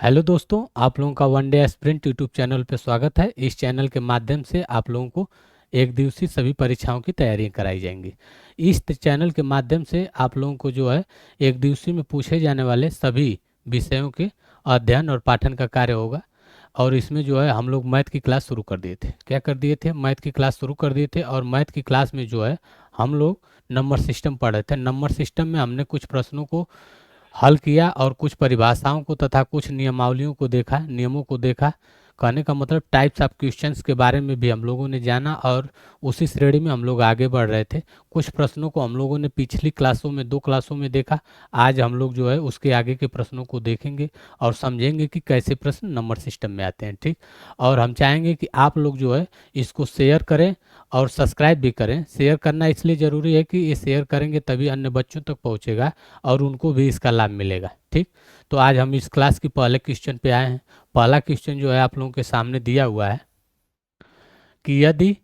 Hello दोस्तों, आप लोगों का one day aspirant YouTube channel पे स्वागत है। इस चैनल के माध्यम से आप लोगों को एक दिवसीय सभी परीक्षाओं की तैयारियां कराई जाएंगी। इस चैनल के माध्यम से आप लोगों को जो है एक दिवसीय में पूछे जाने वाले सभी विषयों के अध्ययन और पाठन का कार्य होगा। और इसमें जो है हम लोग मैथ की क्लास शुरू कर दिए थे। क्या कर दिए थे? मैथ की क्लास शुरू कर दिए थे। और मैथ की क्लास में जो है हम लोग नंबर सिस्टम पढ़ रहे थे। नंबर सिस्टम में हमने कुछ प्रश्नों को हल किया और कुछ परिभाषाओं को तथा कुछ नियमावलियों को देखा, नियमों को देखा। कहने का मतलब टाइप्स ऑफ क्वेश्चंस के बारे में भी हम लोगों ने जाना और उसी श्रेणी में हम लोग आगे बढ़ रहे थे। कुछ प्रश्नों को हम लोगों ने पिछली क्लासों में 2 क्लासों में देखा। आज हम लोग जो है उसके आगे के प्रश्नों को देखेंगे और समझेंगे कि कैसे प्रश्न नंबर सिस्टम में आते हैं। ठीक। और हम चाहेंगे कि आप लोग जो है इसको शेयर करें और सब्सक्राइब भी करें। शेयर करना इसलिए ज़रूरी है कि ये शेयर करेंगे तभी अन्य बच्चों तक पहुँचेगा और उनको भी इसका लाभ मिलेगा। ठीक। तो आज हम इस क्लास के पहले क्वेश्चन पे आए हैं। पहला क्वेश्चन जो है आप लोगों के सामने दिया हुआ है कि यदि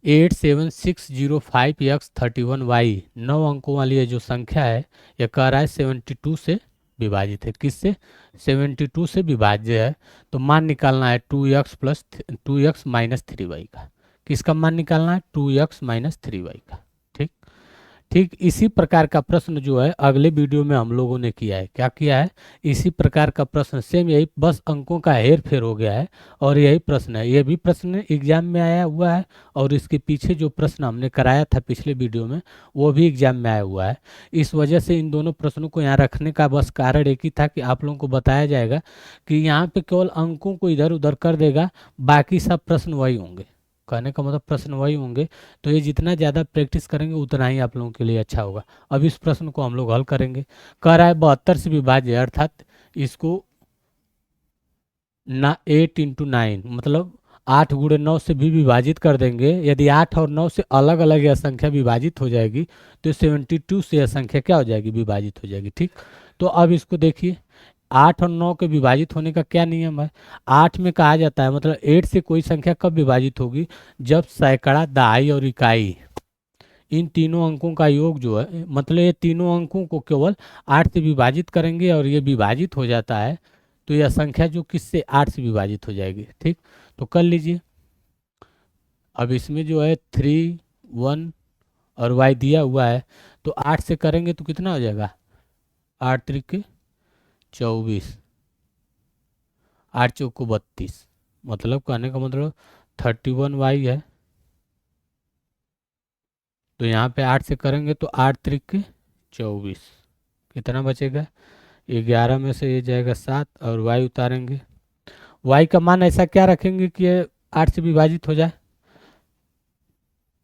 87605x31y 9 अंकों वाली ये जो संख्या है, यह कह रहा है 72 से विभाजित है। किससे? 72 से विभाज्य है। तो मान निकालना है 2x माइनस 3y का। किसका मान निकालना है? 2x-3y का। ठीक। ठीक इसी प्रकार का प्रश्न जो है अगले वीडियो में हम लोगों ने किया है। क्या किया है? इसी प्रकार का प्रश्न सेम, यही बस अंकों का हेर फेर हो गया है और यही प्रश्न है। ये भी प्रश्न एग्जाम में आया हुआ है और इसके पीछे जो प्रश्न हमने कराया था पिछले वीडियो में वो भी एग्जाम में आया हुआ है। इस वजह से इन दोनों प्रश्नों को यहाँ रखने का बस कारण एक ही था कि आप लोगों को बताया जाएगा कि यहाँ पे केवल अंकों को इधर उधर कर देगा, बाकी सब प्रश्न वही होंगे। कहने का मतलब प्रश्न वही होंगे। तो ये जितना ज़्यादा प्रैक्टिस करेंगे उतना ही आप लोगों के लिए अच्छा होगा। अब इस प्रश्न को हम लोग हल करेंगे। कह रहा है 72 से विभाज्य, अर्थात इसको ना 8 × 9 मतलब 8 × 9 से भी विभाजित कर देंगे। यदि 8 और 9 से अलग अलग यह संख्या विभाजित हो जाएगी तो 72 से यह संख्या क्या हो जाएगी? विभाजित हो जाएगी। ठीक। तो अब इसको देखिए, 8 और 9 के विभाजित होने का क्या नियम है? 8 में कहा जाता है, मतलब 8 से कोई संख्या कब विभाजित होगी? जब सैकड़ा, दहाई और इकाई इन तीनों अंकों का योग जो है, मतलब ये तीनों अंकों को केवल 8 से विभाजित करेंगे और ये विभाजित हो जाता है तो यह संख्या जो किससे? 8 से विभाजित हो जाएगी। ठीक। तो कर लीजिए। अब इसमें जो है 3, 1 और y दिया हुआ है तो 8 से करेंगे तो कितना हो जाएगा? 8 त्रिक 24, 8 चौको 32, मतलब कहने का मतलब 31y है। तो यहाँ पे 8 से करेंगे तो 8 त्रिक 24, कितना बचेगा? 11 में से ये जाएगा 7 और y उतारेंगे। y का मान ऐसा क्या रखेंगे कि ये 8 से विभाजित हो जाए?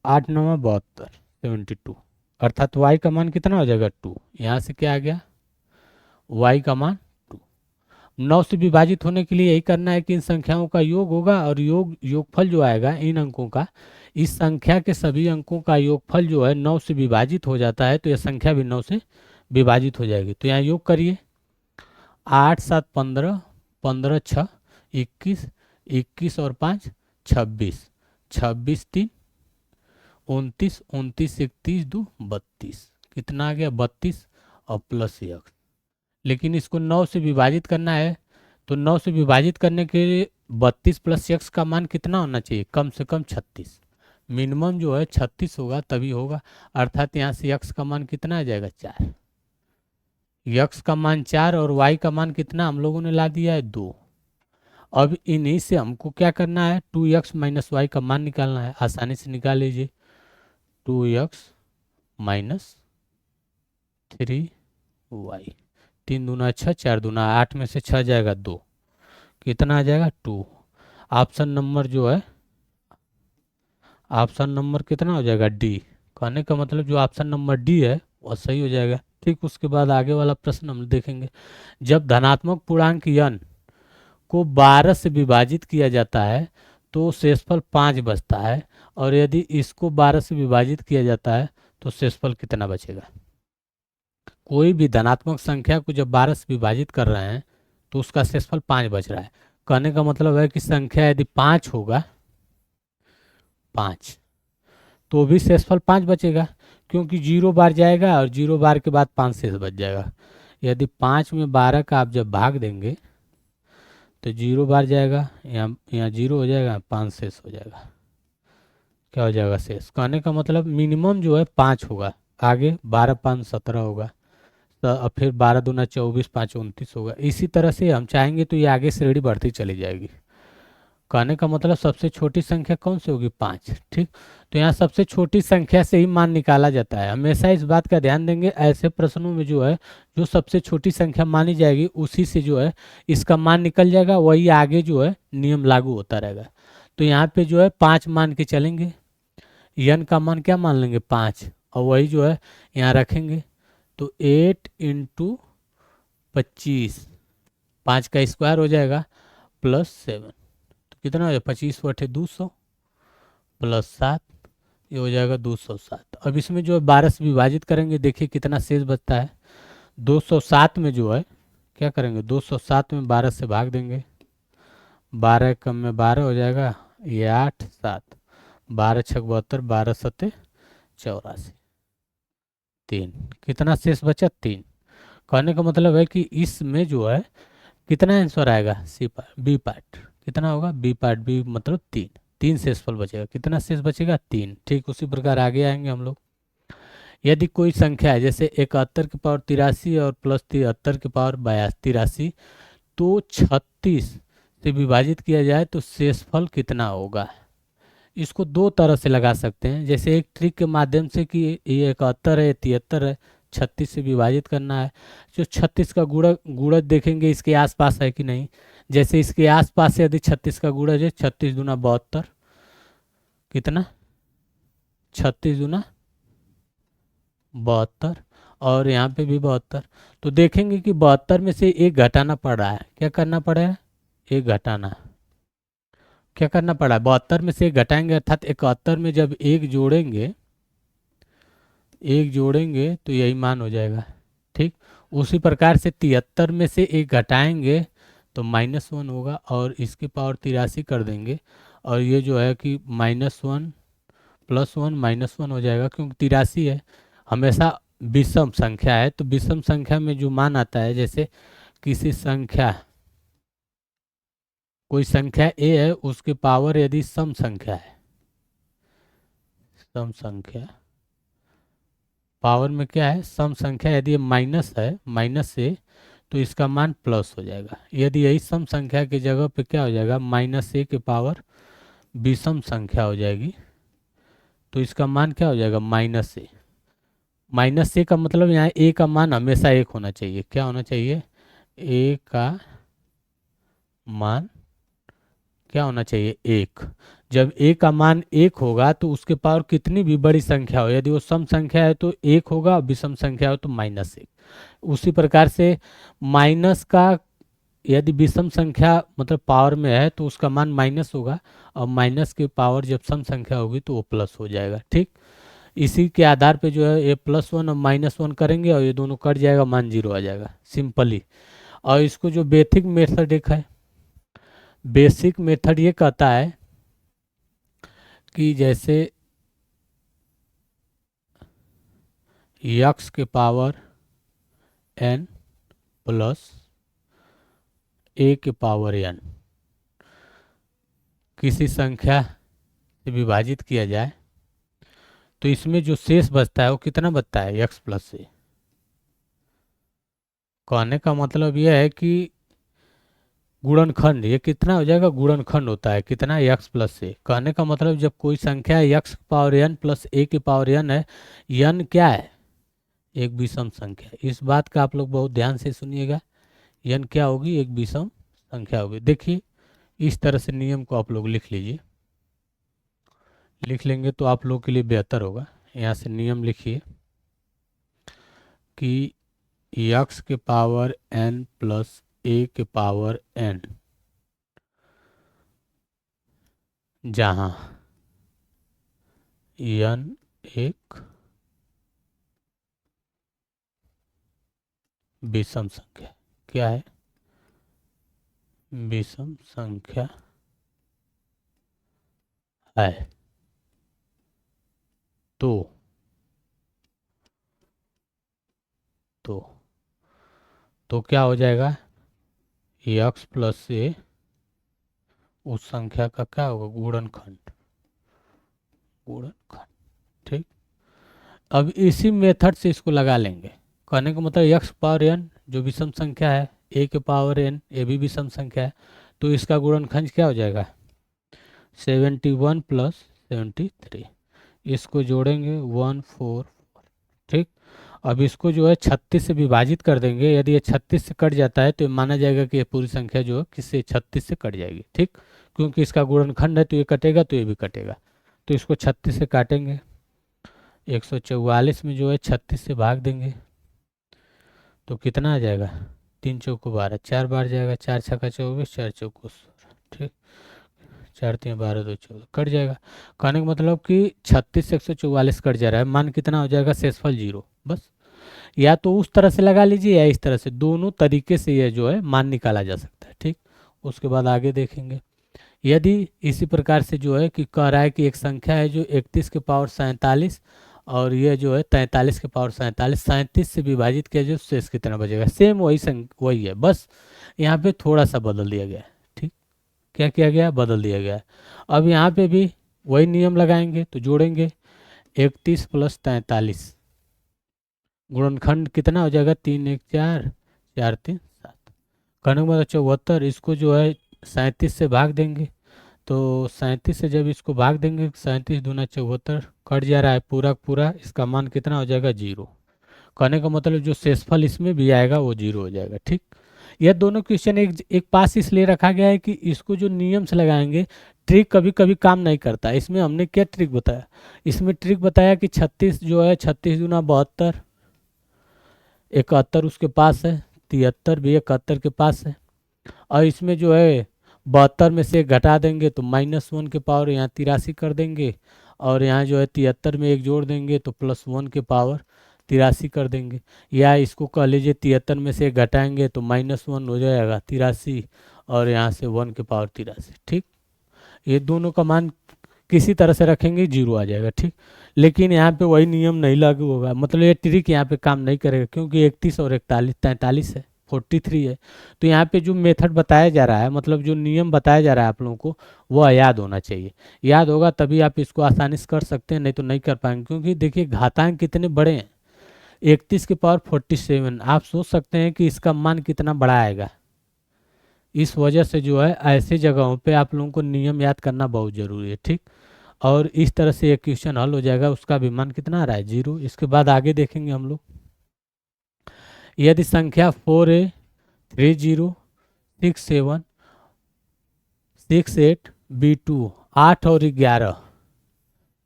8 9 72, 72, अर्थात y का मान कितना हो जाएगा? 2। यहाँ से क्या आ गया? y का मान 2। 9 से विभाजित होने के लिए यही करना है कि इन संख्याओं का योग होगा और योगफल जो आएगा इन अंकों का, इस संख्या के सभी अंकों का योगफल जो है 9 से विभाजित हो जाता है तो यह संख्या भी 9 से विभाजित हो जाएगी। तो यहाँ योग करिए। 8 7 15, 15 6 21, 21 और 5 26, 26 3 29, 29 31 2 32, कितना आ गया? 32 और प्लस x। लेकिन इसको 9 से विभाजित करना है तो 9 से विभाजित करने के लिए 32 प्लस x का मान कितना होना चाहिए? कम से कम 36। मिनिमम जो है 36 होगा तभी होगा। अर्थात यहाँ से x का मान कितना आ जाएगा? 4। x का मान 4 और y का मान कितना हम लोगों ने ला दिया है? 2। अब इन्हीं से हमको क्या करना है? 2x माइनस वाई का मान निकालना है। आसानी से निकाल लीजिए। 2x माइनस 3y, 3 दूना 6, 4 दूना 8 में से 6 जाएगा 2, कितना आ जाएगा? 2। ऑप्शन नंबर जो है, ऑप्शन नंबर कितना हो जाएगा? डी। कहने का मतलब जो ऑप्शन नंबर डी है वह सही हो जाएगा। ठीक। उसके बाद आगे वाला प्रश्न हम देखेंगे। जब धनात्मक पूर्णांक n को 12 से विभाजित किया जाता है तो शेषफल 5 बचता है, और यदि इसको 12 से विभाजित किया जाता है तो शेषफल कितना बचेगा? कोई भी धनात्मक संख्या को जब 12 से विभाजित कर रहे हैं तो उसका शेषफल 5 बच रहा है। कहने का मतलब है कि संख्या यदि 5 होगा, 5, तो भी शेषफल 5 बचेगा, क्योंकि 0 बार जाएगा और 0 बार के बाद 5 शेष बच जाएगा। यदि 5 में 12 का आप जब भाग देंगे तो 0 बार जाएगा, यहाँ यहाँ 0 हो जाएगा, 5 शेष हो जाएगा। क्या हो जाएगा शेष? कहने का मतलब मिनिमम जो है 5 होगा, आगे 12 5 17 होगा, तो अब फिर 12 दूना 24, 5 29 होगा। इसी तरह से हम चाहेंगे तो ये आगे श्रेणी बढ़ती चली जाएगी। कहने का मतलब सबसे छोटी संख्या कौन सी होगी? 5। ठीक, तो यहाँ सबसे छोटी संख्या से ही मान निकाला जाता है। हमेशा इस बात का ध्यान देंगे, ऐसे प्रश्नों में जो है जो सबसे छोटी संख्या मानी जाएगी उसी से जो है इसका मान निकल जाएगा, वही आगे जो है नियम लागू होता रहेगा। तो यहाँ पे जो है 5 मान के चलेंगे, यन का मान क्या मान लेंगे? 5, और वही जो है यहाँ रखेंगे। तो 8 इंटू 25, 5 का स्क्वायर हो जाएगा, प्लस 7, तो कितना हो जाएगा? 25 बटे 200 प्लस 7, ये हो जाएगा 207। अब इसमें जो है 12 से विभाजित करेंगे, देखिए कितना शेष बचता है। 207 में जो है क्या करेंगे? 207 में 12 से भाग देंगे, 12 कम में 12 हो जाएगा, ये 8 7, 12 छक 72, 12 सत्ते 84, 3। कितना शेष बचा? 3। कहने का मतलब है कि इसमें जो है कितना आंसर आएगा? सी पार्ट, बी पार्ट कितना होगा? बी पार्ट, बी मतलब 3। 3 शेषफल बचेगा। कितना शेष बचेगा? 3। ठीक उसी प्रकार आगे आएंगे हम लोग। यदि कोई संख्या है जैसे 71 की पावर 83 और प्लस 73 की पावर 83, तो 36 से विभाजित किया जाए तो शेषफल कितना होगा? इसको दो तरह से लगा सकते हैं, जैसे एक ट्रिक के माध्यम से कि ये 71 है, 73 है, 36 से विभाजित करना है। जो 36 का गुणज देखेंगे इसके आसपास है कि नहीं। जैसे इसके आसपास से यदि 36 का गुणज है, 36 दूना 72, कितना? 36 दूना 72, और यहाँ पे भी 72। तो देखेंगे कि 72 में से एक घटाना पड़ रहा है। क्या करना पड़ेगा? एक घटाना। क्या करना पड़ा है? 72 में से एक घटाएंगे, अर्थात 71 में जब एक जोड़ेंगे तो यही मान हो जाएगा। ठीक, उसी प्रकार से 73 में से एक घटाएंगे तो -1 होगा, और इसकी पावर 83 कर देंगे, और ये जो है कि -1 +1 -1 हो जाएगा, क्योंकि 83 है। हमेशा विषम संख्या है, तो विषम संख्या में जो मान आता है, जैसे किसी संख्या, कोई संख्या ए है, उसकी पावर यदि सम संख्या है, सम संख्या पावर में क्या है? सम संख्या, यदि ये माइनस है, माइनस से, तो इसका मान प्लस हो जाएगा। यदि यही सम संख्या की जगह पे क्या हो जाएगा? -a की पावर विषम संख्या हो जाएगी, तो इसका मान क्या हो जाएगा? -a। -a का मतलब यहाँ a का मान हमेशा 1 होना चाहिए। क्या होना चाहिए? a का मान क्या होना चाहिए? 1। जब a का मान 1 होगा तो उसके पावर कितनी भी बड़ी संख्या हो, यदि वो सम संख्या है तो 1 होगा, विषम संख्या हो तो -1। उसी प्रकार से माइनस का यदि विषम संख्या मतलब पावर में है तो उसका मान माइनस होगा, और माइनस की पावर जब सम संख्या होगी तो वो प्लस हो जाएगा। ठीक, इसी के आधार पे जो है ये +1 और -1 करेंगे, और ये दोनों कट जाएगा, मान 0 आ जाएगा, सिंपली। और इसको जो बेसिक मेथड एक है, बेसिक मेथड ये कहता है कि जैसे x के पावर n प्लस a के पावर n किसी संख्या से विभाजित किया जाए, तो इसमें जो शेष बचता है वो कितना बचता है? x plus a। कहने का मतलब यह है कि गुणनखंड ये कितना हो जाएगा? गुणनखंड होता है कितना? x plus a। कहने का मतलब जब कोई संख्या x power n plus a की पावर n है, n क्या है? एक विषम संख्या। इस बात का आप लोग बहुत ध्यान से सुनिएगा, n क्या होगी? एक विषम संख्या होगी। देखिए इस तरह से नियम को आप लोग लिख लीजिए, लिख लेंगे तो आप लोग के लिए बेहतर होगा। यहाँ से नियम लिखिए कि x के पावर n प्लस a के पावर n, जहाँ n एक विषम संख्या, क्या है? विषम संख्या है, तो तो क्या हो जाएगा? x प्लस a उस संख्या का क्या होगा, गुणनखंड। गुणनखंड, ठीक। अब इसी मेथड से इसको लगा लेंगे। कहने का मतलब एक्स पावर एन जो विषम संख्या है, ए के पावर एन ये भी विषम संख्या है, तो इसका गुणनखंड क्या हो जाएगा, 71 प्लस 73। इसको जोड़ेंगे 144, ठीक। अब इसको जो है 36 से विभाजित कर देंगे। यदि ये 36 से कट जाता है तो ये माना जाएगा कि ये पूरी संख्या जो है किससे, 36 से कट जाएगी, ठीक। क्योंकि इसका गुणनखंड है तो ये कटेगा तो ये भी कटेगा, तो इसको 36 से काटेंगे। 144 में जो है 36 से भाग देंगे तो कितना आ जाएगा, 3 चौको 12, 4 बार जाएगा, 4 छक्का 24, 4 चौको 16, ठीक। 4 3 12 2 14 कट जाएगा। कहने का मतलब कि 36 से 144 कट जा रहा है, मान कितना हो जाएगा, शेषफल 0। बस या तो उस तरह से लगा लीजिए या इस तरह से, दोनों तरीके से ये जो है मान निकाला जा सकता है, ठीक। उसके बाद आगे देखेंगे। यदि इसी प्रकार से जो है कि कह रहा है कि एक संख्या है जो 31 के पावर 47 और ये जो है 43 के पावर 47, 37 से विभाजित किया जो शेष कितना बचेगा, सेम वही है, बस यहाँ पे थोड़ा सा बदल दिया गया है, ठीक। क्या किया गया, बदल दिया गया है। अब यहाँ पे भी वही नियम लगाएंगे, तो जोड़ेंगे 31 प्लस 43, गुणनखंड कितना हो जाएगा, 3 1 4, 4 3 7, कहने का मतलब 74। इसको जो है 37 से भाग देंगे, तो 37 से जब इसको भाग देंगे, 37 दूना 74 कट जा रहा है पूरा पूरा, इसका मान कितना हो जाएगा, 0। कहने का मतलब जो शेषफल इसमें भी आएगा वो 0 हो जाएगा, ठीक। यह दोनों क्वेश्चन एक एक पास इसलिए रखा गया है कि इसको जो नियम से लगाएंगे, ट्रिक कभी कभी काम नहीं करता। इसमें हमने क्या ट्रिक बताया, इसमें ट्रिक बताया कि 36 जो है 36 दूना 72, 71 उसके पास है, 73 भी 71 के पास है, और इसमें जो है 72 में से एक घटा देंगे तो -1 के पावर यहाँ 83 कर देंगे, और यहाँ जो है 73 में एक जोड़ देंगे तो +1 के पावर 83 कर देंगे। या इसको कह लीजिए 73 में से एक घटाएंगे तो -1 हो जाएगा 83, और यहाँ से 1 के पावर 83, ठीक। ये दोनों का मान किसी तरह से रखेंगे 0 आ जाएगा, ठीक। लेकिन यहाँ पे वही नियम नहीं लागू होगा, मतलब ये ट्रिक यहाँ पे काम नहीं करेगा, क्योंकि 31 और 41 43 है, 43 है। तो यहाँ पे जो मेथड बताया जा रहा है, मतलब जो नियम बताया जा रहा है आप लोगों को, वह याद होना चाहिए। याद होगा तभी आप इसको आसानी से कर सकते हैं, नहीं तो नहीं कर पाएंगे। क्योंकि देखिए घातांक कितने बड़े हैं, 31 के पावर 47, आप सोच सकते हैं कि इसका मान कितना बड़ा आएगा। इस वजह से जो है ऐसे जगहों पे आप लोगों को नियम याद करना बहुत ज़रूरी है, ठीक। और इस तरह से एक क्वेश्चन हल हो जाएगा, उसका भी मान कितना आ रहा है, 0। इसके बाद आगे देखेंगे हम लोग। यदि संख्या 4a 30 67 68 b2 8 और 11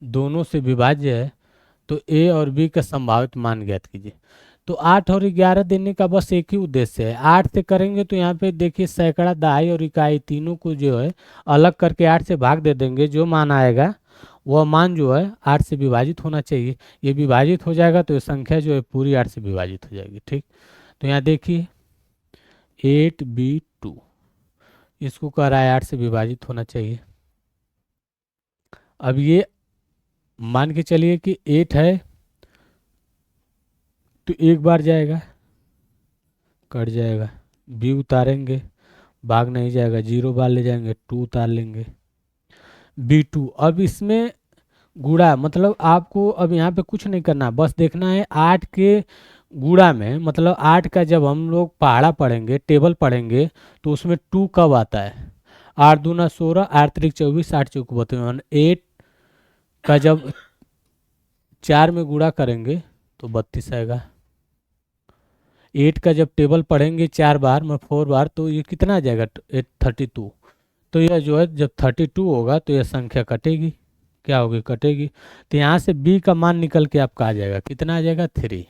दोनों से विभाज्य है, तो a और b का संभावित मान ज्ञात कीजिए। तो 8 और 11 देने का बस एक ही उद्देश्य है। 8 से करेंगे तो यहाँ पे देखिए सैकड़ा, दहाई और इकाई तीनों को जो है अलग करके 8 से भाग दे देंगे। जो मान आएगा वह मान जो है 8 से विभाजित होना चाहिए। ये विभाजित हो जाएगा तो ये संख्या जो है पूरी 8 से विभाजित हो जाएगी, ठीक। तो यहाँ देखिए 8b2 इसको कह रहा है 8 से विभाजित होना चाहिए। अब ये मान के चलिए कि 8 है तो एक बार जाएगा, कट जाएगा, बी उतारेंगे, भाग नहीं जाएगा, 0 बार ले जाएंगे, 2 उतार लेंगे, b2। अब इसमें गुणा, मतलब आपको अब यहाँ पे कुछ नहीं करना, बस देखना है 8 के गुणा में, मतलब 8 का जब हम लोग पहाड़ा पढ़ेंगे, टेबल पढ़ेंगे, तो उसमें 2 कब आता है, 8 दूना 16, 8 त्रिक 24, 8 चौक 32। 8 का जब 4 में गुणा करेंगे तो 32 आएगा। 8 का जब टेबल पढ़ेंगे 4 बार में 4 बार, तो ये कितना आ जाएगा, 32। तो यह जो है जब 32 होगा तो यह संख्या कटेगी, क्या होगी, कटेगी। तो यहाँ से b का मान निकल के आपका आ जाएगा, कितना आ जाएगा, 3।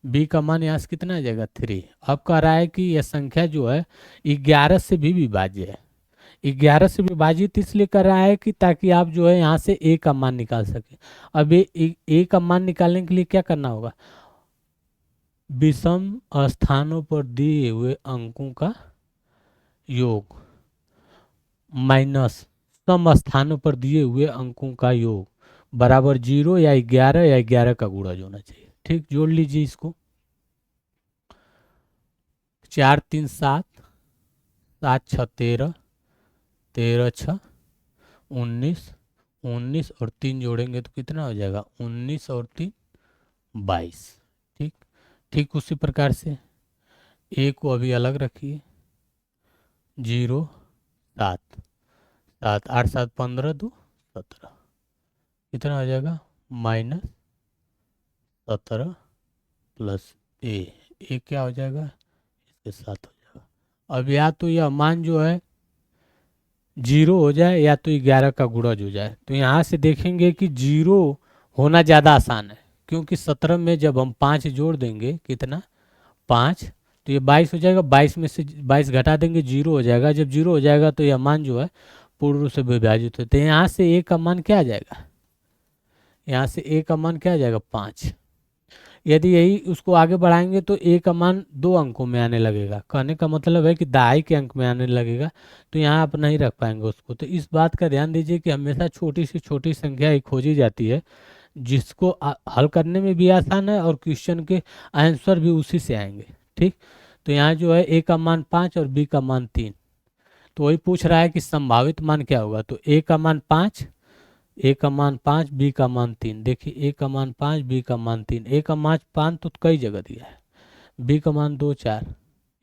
b का मान यहाँ से कितना आ जाएगा, 3। अब कह रहा है कि यह संख्या जो है 11 से भी विभाज्य है। 11 से विभाजित इसलिए कर रहा है कि ताकि आप जो है यहाँ से a का मान निकाल सके। अब a का मान निकालने के लिए क्या करना होगा, विषम स्थानों पर दिए हुए अंकों का योग माइनस सम स्थानों पर दिए हुए अंकों का योग बराबर 0 या 11 या 11 का गुणज होना चाहिए, ठीक। जोड़ लीजिए इसको, 4 3 7, 7 6 13, 13 छः 19, 19 और 3 जोड़ेंगे तो कितना हो जाएगा 19 और 3 22। ठीक ठीक उसी प्रकार से ए को अभी अलग रखिए 0 7 7 8 7 15 2 17 कितना हो जाएगा -17 प्लस ए क्या हो जाएगा इसके साथ हो जाएगा। अब या तो यह मान जो है 0 हो जाए या तो 11 का गुणज हो जाए। तो यहाँ से देखेंगे कि 0 होना ज़्यादा आसान है, क्योंकि 17 में जब हम 5 जोड़ देंगे कितना 5 तो ये 22 हो जाएगा। 22 में से 22 घटा देंगे 0 हो जाएगा। जब 0 हो जाएगा तो यह मान जो है पूर्ण रूप से विभाजित होते हैं। यहाँ से ए का मान क्या आ जाएगा, यहाँ से ए का मान क्या आ जाएगा 5। यदि यही उसको आगे बढ़ाएंगे तो ए का मान 2 अंकों में आने लगेगा। कहने का मतलब है कि दहाई के अंक में आने लगेगा, तो यहाँ आप नहीं रख पाएंगे उसको। तो इस बात का ध्यान दीजिए कि हमेशा छोटी से छोटी संख्या ही खोजी जाती है, जिसको हल करने में भी आसान है और क्वेश्चन के आंसर भी उसी से आएंगे। ठीक, तो यहाँ जो है ए का मान 5 और बी का मान 3। तो वही पूछ रहा है कि संभावित मान क्या होगा। तो ए का मान 5, ए का मान 5, बी का मान 3। देखिए ए का मान 5, बी का मान 3। ए का मान 5 तो कई जगह दिया है, बी का मान 2 4।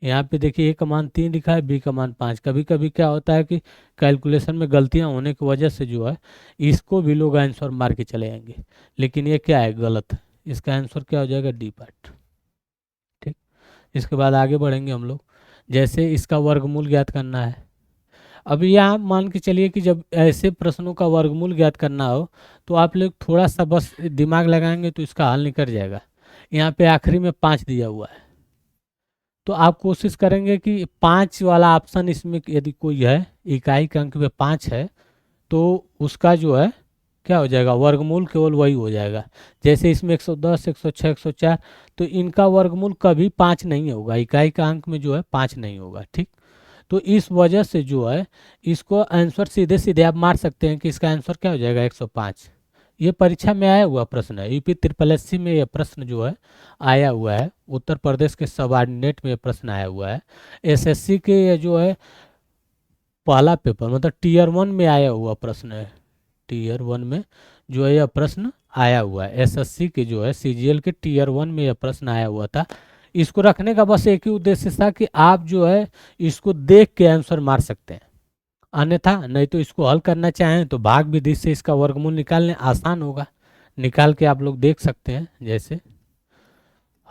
यहाँ पे देखिए ए का मान 3 लिखा है, बी का मान 5। कभी कभी क्या होता है कि कैलकुलेशन में गलतियाँ होने की वजह से जो है इसको भी लोग आंसर मार के चले जाएंगे, लेकिन ये क्या है गलत है। इसका आंसर क्या हो जाएगा डी पार्ट। ठीक, इसके बाद आगे बढ़ेंगे हम लोग। जैसे इसका वर्गमूल ज्ञात करना है। अब यहाँ मान के चलिए कि जब ऐसे प्रश्नों का वर्गमूल ज्ञात करना हो तो आप लोग थोड़ा सा बस दिमाग लगाएंगे तो इसका हल निकल जाएगा। यहाँ पे आखिरी में 5 दिया हुआ है, तो आप कोशिश करेंगे कि 5 वाला ऑप्शन इसमें यदि कोई है, इकाई के अंक में 5 है, तो उसका जो है क्या हो जाएगा वर्गमूल केवल वही हो जाएगा। जैसे इसमें 110 106 104, तो इनका वर्गमूल कभी 5 नहीं होगा, इकाई का अंक में जो है 5 नहीं होगा। ठीक, तो इस वजह से जो है इसको आंसर सीधे सीधे आप मार सकते हैं कि इसका आंसर क्या हो जाएगा 105। ये परीक्षा में आया हुआ प्रश्न है, यूपी SSSC में यह प्रश्न जो है आया हुआ है, उत्तर प्रदेश के सबऑर्डिनेट में यह प्रश्न आया हुआ है। एसएससी के ये जो है पहला पेपर मतलब टीयर 1 में आया हुआ प्रश्न है। टीयर 1 में जो है यह प्रश्न आया हुआ है, एसएससी के जो है सीजीएल के टीयर 1 में यह प्रश्न आया हुआ था। इसको रखने का बस एक ही उद्देश्य था कि आप जो है इसको देख के आंसर मार सकते हैं, अन्यथा नहीं तो इसको हल करना चाहें तो भाग विधि से इसका वर्गमूल निकालने आसान होगा, निकाल के आप लोग देख सकते हैं। जैसे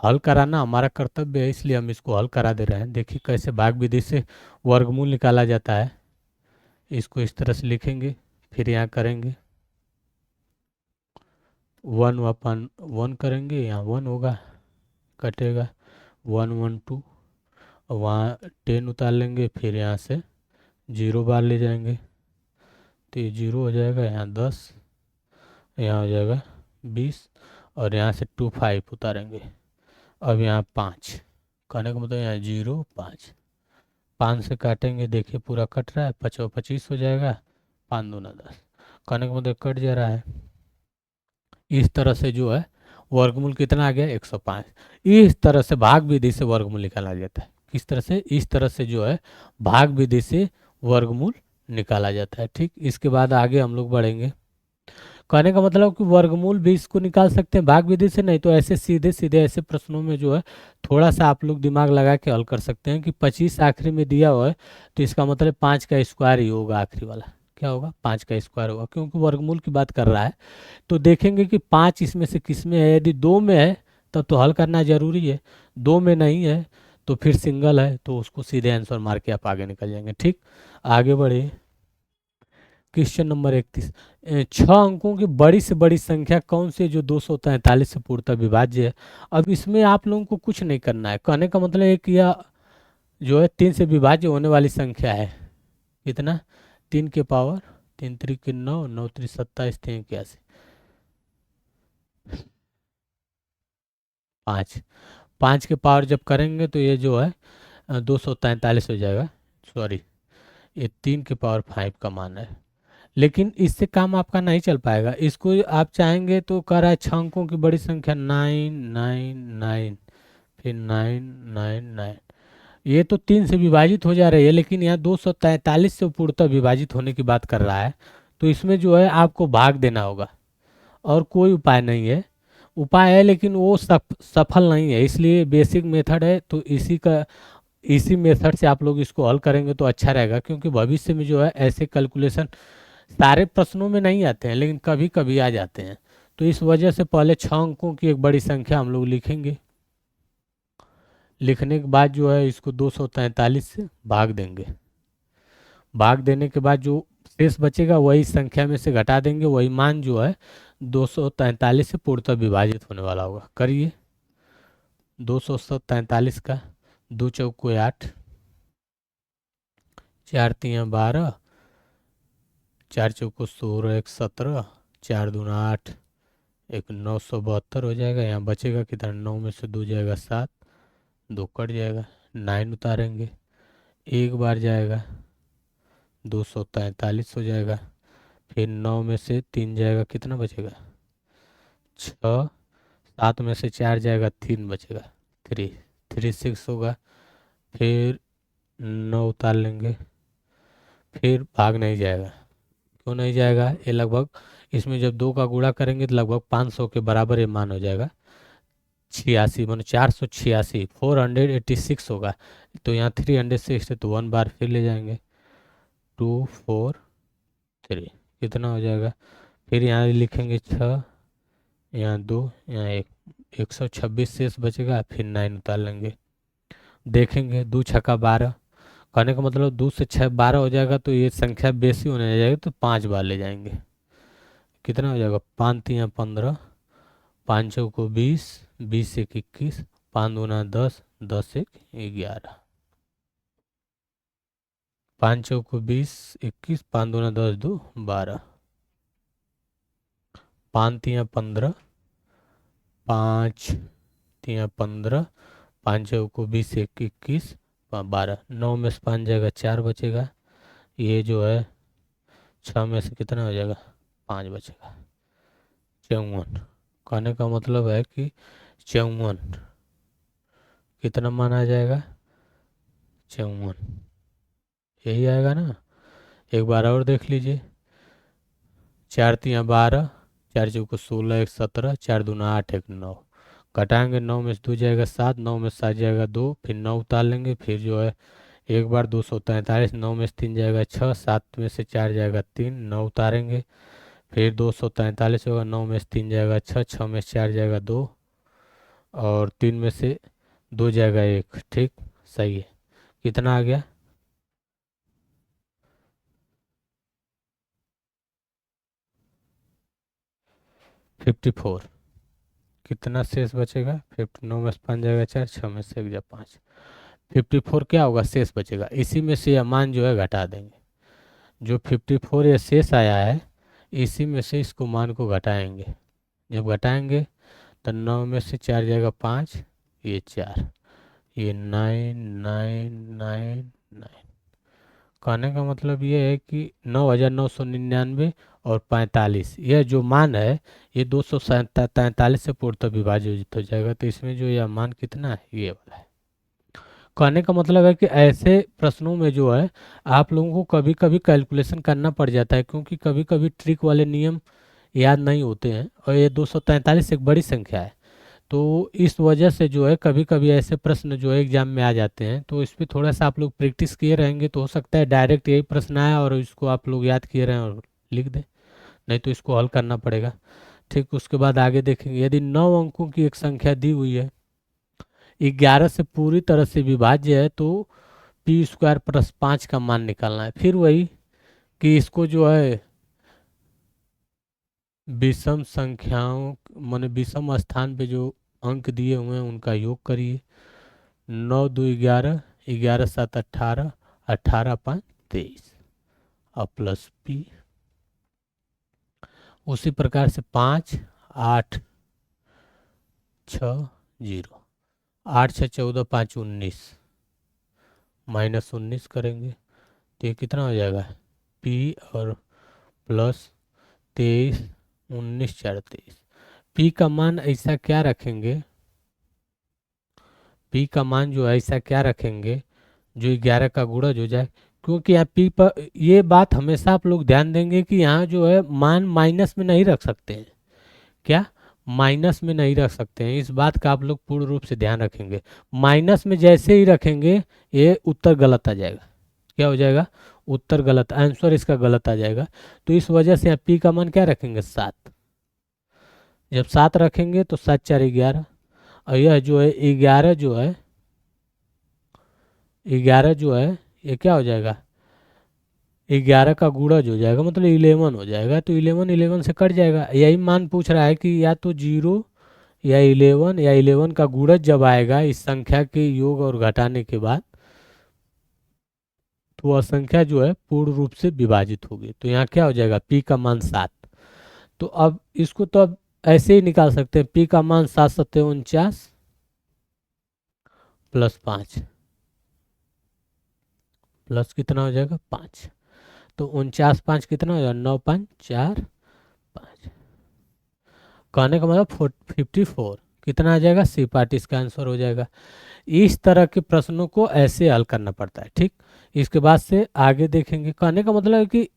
हल कराना हमारा कर्तव्य है, इसलिए हम इसको हल करा दे रहे हैं। देखिए कैसे भाग विधि से वर्गमूल निकाला जाता है। इसको इस तरह से लिखेंगे, फिर यहाँ करेंगे 1/1 करेंगे, यहाँ 1 होगा कटेगा 1 1 2, वहाँ 10 उतार लेंगे, फिर यहाँ से 0 बार ले जाएंगे तो ये 0 हो जाएगा, यहाँ 10, यहाँ हो जाएगा 20 और यहाँ से 2 5 उतारेंगे। अब यहाँ 5 कहने का मतलब यहाँ 0 5, 5 से काटेंगे, देखिए पूरा कट रहा है, 5 25 हो जाएगा, 5 दूना 10, कहने का मतलब कट जा रहा है। इस तरह से जो है वर्गमूल कितना आ गया 105। इस तरह से भाग विधि से वर्गमूल निकाला जाता है। किस तरह से, इस तरह से जो है भाग विधि से वर्गमूल निकाला जाता है। ठीक, इसके बाद आगे हम लोग बढ़ेंगे। कहने का मतलब कि वर्गमूल भी इसको निकाल सकते हैं भाग विधि से, नहीं तो ऐसे सीधे सीधे ऐसे प्रश्नों में जो है थोड़ा सा आप लोग दिमाग लगा के हल कर सकते हैं कि 25 आखिरी में दिया हुआ है तो इसका मतलब 5 का स्क्वायर ही होगा, आखिरी वाला क्या होगा 5 का स्क्वायर होगा, क्योंकि वर्गमूल की बात कर रहा है। तो देखेंगे कि 5 इसमें से किस में है, यदि 2 में है तब तो हल करना जरूरी है, 2 में नहीं है तो फिर सिंगल है तो उसको सीधे आंसर मार के आप आगे निकल जाएंगे। ठीक, आगे बढ़िए। क्वेश्चन नंबर 31, 6 अंकों की बड़ी से बड़ी संख्या कौन सी है जो 243 से पूर्णतः विभाज्य है। अब इसमें आप लोगों को कुछ नहीं करना है, कहने का मतलब है कि यह जो है 3 से विभाज्य होने वाली संख्या है। कितना 3 के पावर 3 3 के 9 9 3 27 3 81 5, 5 के पावर जब करेंगे तो ये जो है 243 हो जाएगा। सॉरी, ये 3 के पावर 5 का मान है, लेकिन इससे काम आपका नहीं चल पाएगा। इसको आप चाहेंगे तो कह रहा है 6 अंकों की बड़ी संख्या 9 9 9, फिर 9 9 9, ये तो 3 से विभाजित हो जा रही है, लेकिन यहाँ 243 से पूर्णतः विभाजित होने की बात कर रहा है। तो इसमें जो है आपको भाग देना होगा, और कोई उपाय नहीं है। उपाय है लेकिन वो सफल नहीं है, इसलिए बेसिक मेथड है। तो इसी मेथड से आप लोग इसको हल करेंगे तो अच्छा रहेगा, क्योंकि भविष्य में जो है ऐसे कैलकुलेशन सारे प्रश्नों में नहीं आते हैं, लेकिन कभी कभी आ जाते हैं। तो इस वजह से पहले 6 अंकों की एक बड़ी संख्या हम लोग लिखेंगे। लिखने के बाद जो है इसको 243 से भाग देंगे। भाग देने के बाद जो शेष बचेगा वही संख्या में से घटा देंगे, वही मान जो है 243 से पूर्णतः विभाजित होने वाला होगा। करिए। 243 का 2 × 4 = 8, 4 × 3 = 12, 4 × 16, 1 17, 4 × 2 = 8, एक 972 हो जाएगा। यहाँ बचेगा कितना, 9 में से 2 जाएगा 7, 2 कट जाएगा, 9 उतारेंगे, एक बार जाएगा 243 हो जाएगा। फिर 9 में से 3 जाएगा, कितना बचेगा 6, 7 में से 4 जाएगा 3 बचेगा 3, 3 6 होगा। फिर 9 उतार लेंगे, फिर भाग नहीं जाएगा। क्यों नहीं जाएगा, ये लगभग इसमें जब 2 का गुणा करेंगे तो लगभग 500 के बराबर ये मान हो जाएगा। 86 मानो 486, 486 होगा। तो यहाँ 360 है, तो 1 बार फिर ले जाएंगे, 2 4 3, कितना हो जाएगा। फिर यहाँ लिखेंगे 6, यहाँ 2, यहाँ 1, 126 शेष बचेगा। फिर 9 उतार लेंगे, देखेंगे 2 × 6 = 12। कहने का मतलब 2 से 6 12 हो जाएगा, तो ये संख्या बेसी होने जाएगी, तो 5 बार ले जाएंगे। कितना हो जाएगा, 5 × 3 = 15, 5 × 4 = 20, 20 × 1 = 21, 5 × 2 = 10, 10 × 1 = 11, 5 × 4 = 20, 21, 5 × 2 = 10, 2 12, 5 × 3 = 15, 5 × 3 = 15, 5 × 4 = 20, 1 = 21, 12, 9 में से 5 जाएगा 4 बचेगा। ये जो है 6 में से कितना हो जाएगा, 5 बचेगा, 54। कहने का मतलब है कि 54 कितना माना जाएगा, 54 यही आएगा ना। एक बार और देख लीजिए, 4 × 3 = 12, 4 × 4 = 16, 1 17, 4 2 = 8, 1 9, घटाएंगे 9 में से 2 जाएगा 7, 9 में से 7 जाएगा 2, फिर 9 उतार लेंगे। फिर जो है एक बार 243, 9 में से 3 जाएगा 6, 7 में से 4 जाएगा 3, 9 उतारेंगे। फिर 243 होगा, 9 में से 3 जाएगा 6, 6 में से 4 जाएगा 2, और 3 में से 2 जाएगा 1। ठीक, सही है। कितना आ गया, 54। कितना शेष बचेगा, 59 में से 5 जाएगा 4, 6 में से 1 जा 5, 54 क्या होगा, शेष बचेगा। इसी में से यह मान जो है घटा देंगे। जो 54 ये शेष आया है, इसी में से इसको मान को घटाएंगे। जब घटाएंगे तो 9 में से 4 जाएगा 5, ये 4, ये 9 9 9 9। कहने का मतलब ये है कि 9,999 और 45, यह जो मान है ये 243 से पूर्णतः विभाजित हो जाएगा। तो इसमें जो यह मान कितना है, ये वाला है। कहने का मतलब है कि ऐसे प्रश्नों में जो है आप लोगों को कभी कभी कैलकुलेशन करना पड़ जाता है, क्योंकि कभी कभी ट्रिक वाले नियम याद नहीं होते हैं, और ये 243 एक बड़ी संख्या है। तो इस वजह से जो है कभी कभी ऐसे प्रश्न जो है एग्जाम में आ जाते हैं। तो इस पर थोड़ा सा आप लोग प्रैक्टिस किए रहेंगे तो हो सकता है डायरेक्ट यही प्रश्न आया और इसको आप लोग याद किए रहें और लिख दें, नहीं तो इसको हल करना पड़ेगा। ठीक, उसके बाद आगे देखेंगे, यदि 9 अंकों की एक संख्या दी हुई है, 11 से पूरी तरह से विभाज्य है, तो p² + 5 का मान निकालना है। फिर वही कि इसको जो है विषम संख्याओं माने विषम स्थान पे जो अंक दिए हुए हैं उनका योग करिए। 9 2 11, 11 7 18, 18 5 23, और प्लस p। उसी प्रकार से 5 8 6 0, 8 6 14, 5 19, -19 करेंगे तो ये कितना हो जाएगा, p और प्लस 23, 19 4 23। p का मान ऐसा क्या रखेंगे, p का मान जो है ऐसा क्या रखेंगे जो 11 का गुणज हो जाए, क्योंकि यहाँ पी पर ये बात हमेशा आप लोग ध्यान देंगे कि यहाँ जो है मान माइनस में नहीं रख सकते हैं। क्या? माइनस में नहीं रख सकते हैं, इस बात का आप लोग पूर्ण रूप से ध्यान रखेंगे। माइनस में जैसे ही रखेंगे ये उत्तर गलत आ जाएगा। क्या हो जाएगा? उत्तर गलत, आंसर इसका गलत आ जाएगा। तो इस वजह से यहाँ पी का मान क्या रखेंगे? 7। जब 7 रखेंगे तो 7 4 11, और यह जो है 11 जो है, 11 जो है ये क्या हो जाएगा? 11 का गुणज हो जाएगा, मतलब 11 हो जाएगा। तो 11 11 से कट जाएगा। यही मान पूछ रहा है कि या तो 0 या 11 या 11 का गुणज जब आएगा इस संख्या के योग और घटाने के बाद, तो वह संख्या जो है पूर्ण रूप से विभाजित होगी। तो यहाँ क्या हो जाएगा? पी का मान 7। तो अब इसको तो अब ऐसे ही निकाल सकते हैं, पी का मान 7 7 49 प्लस 5, प्लस कितना हो जाएगा? 5। तो 49 5 कितना हो जाएगा? 9 5 4 5। कहने का मतलब 54 कितना आ जाएगा? सी पार्ट इसका आंसर हो जाएगा। इस तरह के प्रश्नों को ऐसे हल करना पड़ता है। ठीक, इसके बाद से आगे देखेंगे। कहने का मतलब है कि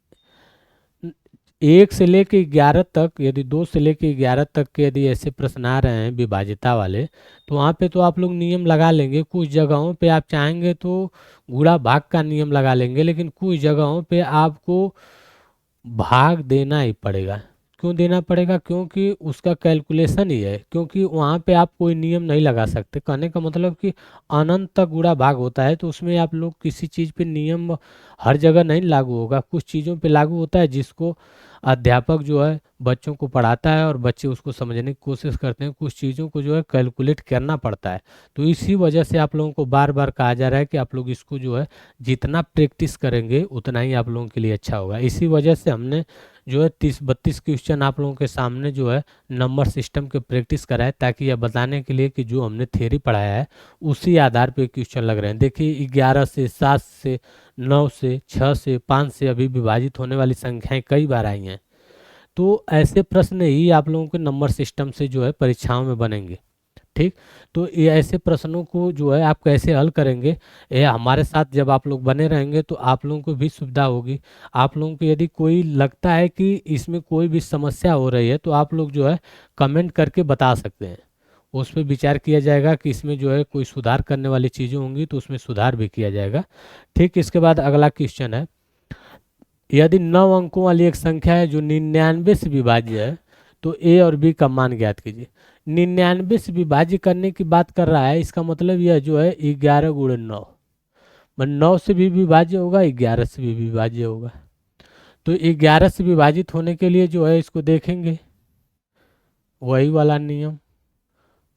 1 से लेके 11 तक, यदि 2 से लेके 11 तक के यदि ऐसे प्रश्न आ रहे हैं विभाज्यता वाले, तो वहाँ पे तो आप लोग नियम लगा लेंगे। कुछ जगहों पे आप चाहेंगे तो गुणा भाग का नियम लगा लेंगे, लेकिन कुछ जगहों पे आपको भाग देना ही पड़ेगा। क्यों देना पड़ेगा? क्योंकि उसका कैलकुलेशन ही है, क्योंकि वहाँ पे आप कोई नियम नहीं लगा सकते। कहने का मतलब कि अनंत तक गुणा भाग होता है, तो उसमें आप लोग किसी चीज़ पे नियम हर जगह नहीं लागू होगा। कुछ चीज़ों पे लागू होता है जिसको अध्यापक जो है बच्चों को पढ़ाता है और बच्चे उसको समझने की कोशिश करते हैं। कुछ चीज़ों को जो है कैलकुलेट करना पड़ता है। तो इसी वजह से आप लोगों को बार बार कहा जा रहा है कि आप लोग इसको जो है जितना प्रैक्टिस करेंगे उतना ही आप लोगों के लिए अच्छा होगा। इसी वजह से हमने जो है 30 32 क्वेश्चन आप लोगों के सामने जो है नंबर सिस्टम के प्रैक्टिस कराए, ताकि यह बताने के लिए कि जो हमने थ्योरी पढ़ाया है उसी आधार पे क्वेश्चन लग रहे हैं। देखिए 11 से 7 से 9 से 6 से 5 से अभी विभाजित होने वाली संख्याएं कई बार आई हैं। तो ऐसे प्रश्न ही आप लोगों के नंबर सिस्टम से जो है परीक्षाओं में बनेंगे। ठीक, तो ये ऐसे प्रश्नों को जो है आप कैसे हल करेंगे, ये हमारे साथ जब आप लोग बने रहेंगे तो आप लोगों को भी सुविधा होगी। आप लोगों को यदि कोई लगता है कि इसमें कोई भी समस्या हो रही है, तो आप लोग जो है कमेंट करके बता सकते हैं। उस पर विचार किया जाएगा कि इसमें जो है कोई सुधार करने वाली चीज़ें होंगी तो उसमें सुधार भी किया जाएगा। ठीक, इसके बाद अगला क्वेश्चन है, यदि 9 अंकों वाली एक संख्या है जो 99 से विभाज्य है, तो ए और बी का मान ज्ञात कीजिए। 99 से विभाज्य करने की बात कर रहा है, इसका मतलब यह जो है 11 गुणे 9, मतलब 9 से भी विभाज्य होगा, 11 से भी विभाज्य होगा। तो 11 से विभाजित होने के लिए जो है इसको देखेंगे वही वाला नियम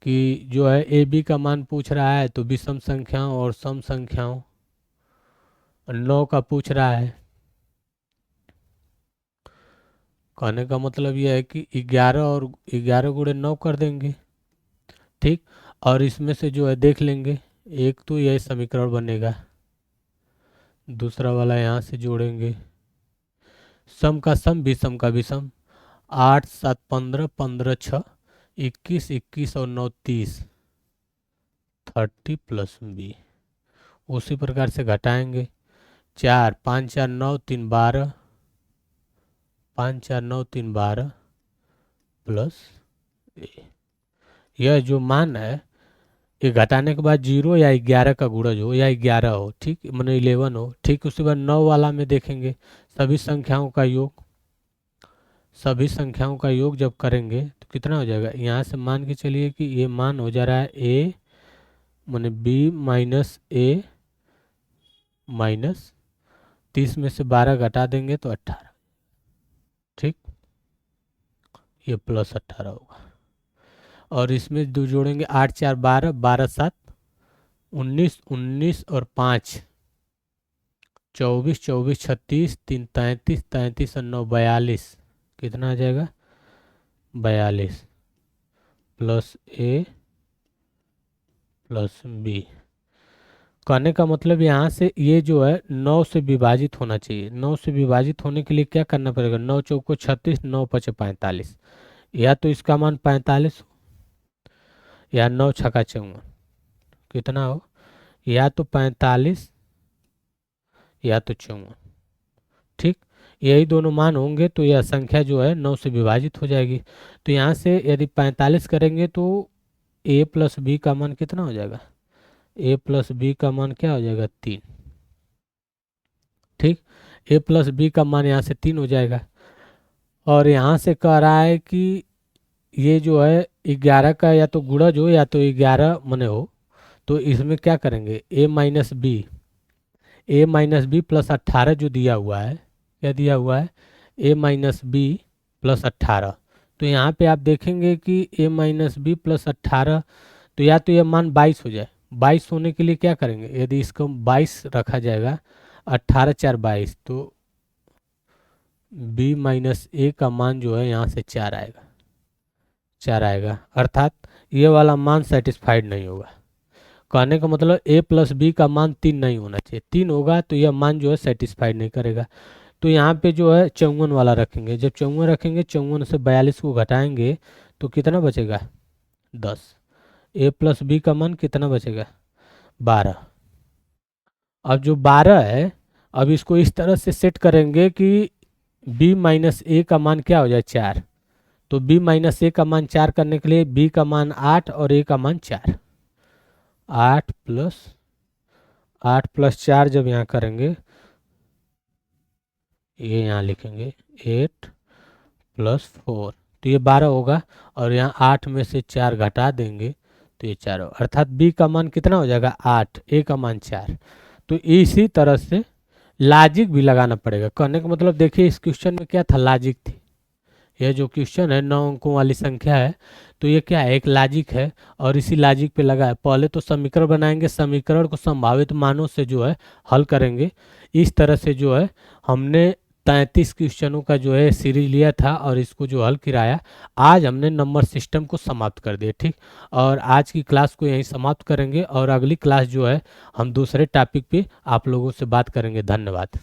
कि जो है ए बी का मान पूछ रहा है, तो विषम संख्याओं और सम संख्याओं, 9 का पूछ रहा है। कहने का मतलब यह है कि 11 और 11 गुणे 9 कर देंगे। ठीक, और इसमें से जो है देख लेंगे, एक तो यह समीकरण बनेगा, दूसरा वाला यहाँ से जोड़ेंगे, सम का सम विषम का विषम, 8 7 15 15 6 21 21 और 9 30, 30 प्लस बी। उसी प्रकार से घटाएंगे, 4 5 4 9 3 12, 5 4 9 3 12 प्लस ए। यह जो मान है ये घटाने के बाद 0 या 11 का गुणज हो या 11 हो, ठीक, मतलब 11 हो। ठीक, उसके बाद 9 वाला में देखेंगे सभी संख्याओं का योग, सभी संख्याओं का योग जब करेंगे तो कितना हो जाएगा? यहाँ से मान के चलिए कि ये मान हो जा रहा है ए माने बी माइनस ए माइनस 30 में से 12 घटा देंगे तो 18। ठीक, ये प्लस 18 होगा। और इसमें दो जोड़ेंगे, 8 4 12, 12 7 19, 19 और 5 24, 24 36 3 33, 33 और 9 42, कितना आ जाएगा? 42 प्लस ए प्लस बी। कहने का मतलब यहाँ से ये जो है 9 से विभाजित होना चाहिए। 9 से विभाजित होने के लिए क्या करना पड़ेगा? 9 चौको 36, 9 पचे 45, या तो इसका मान 45 हो या 9 छक्का 54, कितना हो? या तो 45 या तो 54। ठीक, यही दोनों मान होंगे तो यह संख्या जो है 9 से विभाजित हो जाएगी। तो यहाँ से यदि 45 करेंगे तो a प्लस बी का मान कितना हो जाएगा, a प्लस बी का मान क्या हो जाएगा, 3। ठीक, a प्लस बी का मान यहाँ से 3 हो जाएगा। और यहाँ से कह रहा है कि ये जो है 11 का या तो गुणज हो या तो 11 मने हो, तो इसमें क्या करेंगे, ए माइनस बी प्लस 18 जो दिया हुआ है, क्या दिया हुआ है, ए माइनस बी प्लस 18। तो यहाँ पे आप देखेंगे कि ए माइनस बी प्लस 18, तो या तो यह मान 22 हो जाए। 22 होने के लिए क्या करेंगे, यदि इसको 22 रखा जाएगा, 18 4 22, तो बी माइनस ए का मान जो है यहाँ से 4 आएगा, 4 आएगा। अर्थात ये वाला मान सेटिस्फाइड नहीं होगा। कहने का मतलब a प्लस बी का मान 3 नहीं होना चाहिए, 3 होगा तो यह मान जो है सेटिस्फाइड नहीं करेगा। तो यहाँ पे जो है 54 वाला रखेंगे। जब 54 रखेंगे, 54 से 42 को घटाएंगे तो कितना बचेगा, 10। a प्लस बी का मान कितना बचेगा, 12। अब जो 12 है, अब इसको इस तरह से सेट करेंगे कि b माइनस ए का मान क्या हो जाए, 4। तो b माइनस ए का मान 4 करने के लिए b का मान 8 और a का मान 4। 8 प्लस 4 जब यहाँ करेंगे, ये यहाँ लिखेंगे 8 प्लस 4, तो ये 12 होगा। और यहाँ 8 में से 4 घटा देंगे तो ये 4 होगा। अर्थात b का मान कितना हो जाएगा, 8, a का मान 4। तो इसी तरह से लॉजिक भी लगाना पड़ेगा। कहने का मतलब देखिए इस क्वेश्चन में क्या था, लॉजिक थी। यह जो क्वेश्चन है 9 अंकों वाली संख्या है, तो ये क्या है, एक लॉजिक है और इसी लॉजिक पे लगा है। पहले तो समीकरण बनाएंगे, समीकरण को संभावित मानों से जो है हल करेंगे। इस तरह से जो है हमने 33 क्वेश्चनों का जो है सीरीज लिया था और इसको जो हल कराया। आज हमने नंबर सिस्टम को समाप्त कर दिया। ठीक, और आज की क्लास को यहीं समाप्त करेंगे और अगली क्लास जो है हम दूसरे टॉपिक पे आप लोगों से बात करेंगे। धन्यवाद।